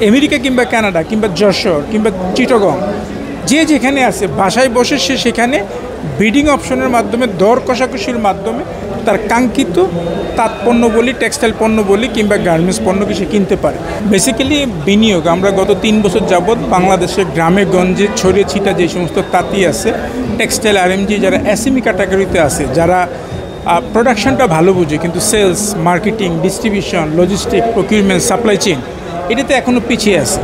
America কিংবা Canada কিংবা যশোর কিংবা চিটাগং যে যেখানে আছে বাসায় বসে সে সেখানে বিডিং অপশনের মাধ্যমে দর কষাকষির মাধ্যমে তার কাঙ্ক্ষিত তাঁত পণ্য বলি, টেক্সটাইল পণ্য বলি কিংবা গার্মেন্টস পণ্যকে সে কিনতে পারে। বেসিক্যালি বিনিয়োগ আমরা গত 3 বছর যাবৎ বাংলাদেশের গ্রামে গঞ্জে ছড়িয়ে ছিটা যে সমস্ত তাঁতি আছে, টেক্সটাইল আরএমজি যারা এসএমই ক্যাটাগরিতে আছে, যারা প্রোডাকশনটা ভালো বুঝে কিন্তু sales, marketing, distribution, logistic, procurement, supply chain এটাতে এখনও পিছিয়ে আছে।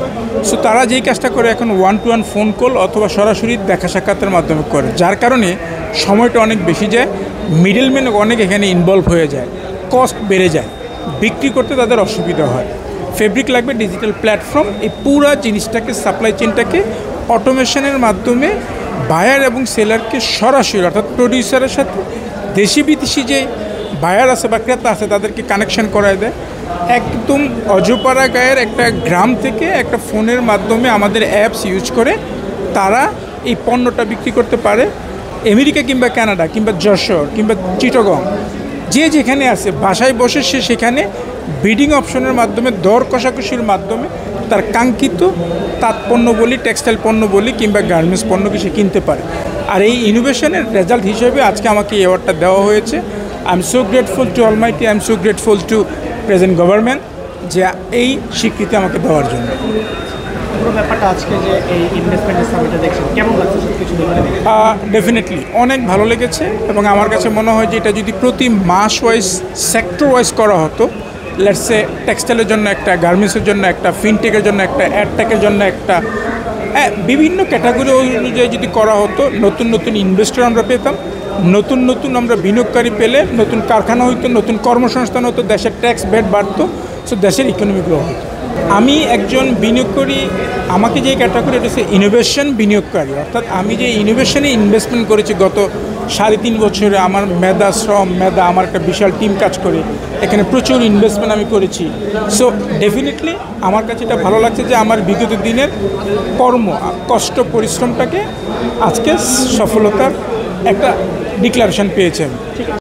সো তারা যেই কাজটা করে এখন 1-to-1 ফোন কল অথবা সরাসরি দেখা সাক্ষাতের মাধ্যমে করে, যার কারণে সময়টা অনেক বেশি যায়, মিডলম্যান অনেক এখানে ইনভলভ হয়ে যায়, কস্ট বেড়ে যায়, বিক্রি করতে তাদের অসুবিধা হয়। ফেব্রিক লাগবে ডিজিটাল প্ল্যাটফর্ম, এই পুরো জিনিসটাকে সাপ্লাই চেইনটাকে অটোমেশনের মাধ্যমে বায়ার এবং সেলারকে সরাসরি অর্থাৎ প্রডিউসারের সাথে দেশি বিদেশি যে বায়ার আছে বা ক্রেতা আছে তাদেরকে কানেকশন করায় দেয়। একদম অজপাড়া গায়ের একটা গ্রাম থেকে একটা ফোনের মাধ্যমে আমাদের অ্যাপস ইউজ করে তারা এই পণ্যটা বিক্রি করতে পারে। আমেরিকা কিংবা কানাডা কিংবা যশোর কিংবা চিটাগং যে যেখানে আছে বাসায় বসে সে সেখানে বিডিং অপশনের মাধ্যমে দর কষাকষির মাধ্যমে তার কাঙ্ক্ষিত তাঁত পণ্য বলি, টেক্সটাইল পণ্য বলি কিংবা গার্মেন্টস পণ্যকে সে কিনতে পারে। আর এই ইনোভেশনের রেজাল্ট হিসেবে আজকে আমাকে এই অ্যাওয়ার্ডটা দেওয়া হয়েছে। I am so grateful to Almighty, I am so grateful to present government যে এই স্বীকৃতি আমাকে দেওয়ার জন্য। পুরো ব্যাপারটা আজকে যে এই ইনভেস্টমেন্টের সামিটে দেখছেন কেমন লাগছে সবকিছু? ডেফিনেটলি অনেক ভালো লেগেছে এবং আমার কাছে মনে হয় যে এটা যদি প্রতি মাস ওয়াইজ, সেক্টর ওয়াইজ করা হতো, লেটসে টেক্সটাইলের জন্য একটা, গার্মেন্টসের জন্য একটা, ফিনটেকের জন্য একটা, অ্যাডটেকের জন্য একটা, বিভিন্ন ক্যাটাগরি অনুযায়ী যদি করা হতো, নতুন নতুন ইনভেস্টর আমরা পেতাম, নতুন নতুন আমরা বিনিয়োগকারী পেলে নতুন কারখানা হইতো, নতুন কর্মসংস্থান হতো, দেশের ট্যাক্স বেড বাড়তো, সো দেশের ইকোনমি গ্রো হতো। আমি একজন বিনিয়োগকারী, আমাকে যে ক্যাটাগরি এটা হচ্ছে ইনোভেশন বিনিয়োগকারী, অর্থাৎ আমি যে ইনোভেশনে ইনভেস্টমেন্ট করেছি গত 3.5 বছরে, আমার মেধা, শ্রম, মেধা, আমার একটা বিশাল টিম কাজ করে এখানে প্রচুর ইনভেস্টমেন্ট আমি করেছি। সো ডেফিনেটলি আমার কাছে এটা ভালো লাগছে যে আমার বিগত দিনের কর্ম, কষ্ট, পরিশ্রমটাকে আজকে সফলতার একটা ডিক্লারেশন পেয়েছে। ঠিক আছে।